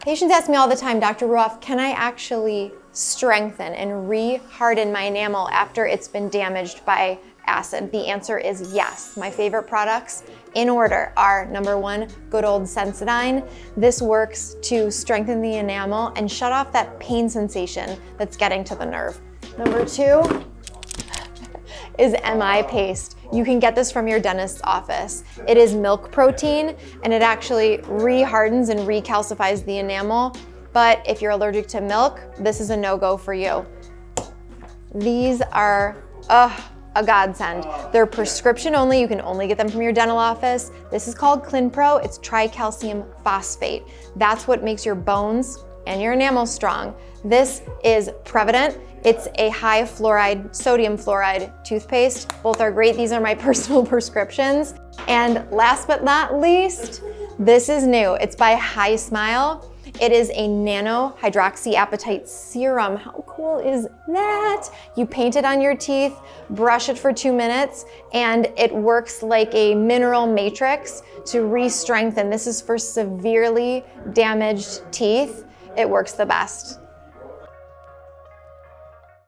Patients ask me all the time, Dr. Ruoff, can I actually strengthen and reharden my enamel after it's been damaged by acid? The answer is yes. My favorite products in order are number 1, good old Sensodyne. This works to strengthen the enamel and shut off that pain sensation that's getting to the nerve. Number 2 is Mipaste. You can get this from your dentist's office. It is milk protein and it actually rehardens and recalcifies the enamel. But if you're allergic to milk, this is a no-go for you. These are a godsend. They're prescription only. You can only get them from your dental office. This is called Clindpro. It's tricalcium phosphate. That's what makes your bones and your enamel strong. This is Prevident. It's a high fluoride, sodium fluoride toothpaste. Both are great. These are my personal prescriptions. And last but not least, this is new. It's by High Smile. It is a nano hydroxyapatite serum. How cool is that? You paint it on your teeth, brush it for 2 minutes, and it works like a mineral matrix to re-strengthen. This is for severely damaged teeth. It works the best.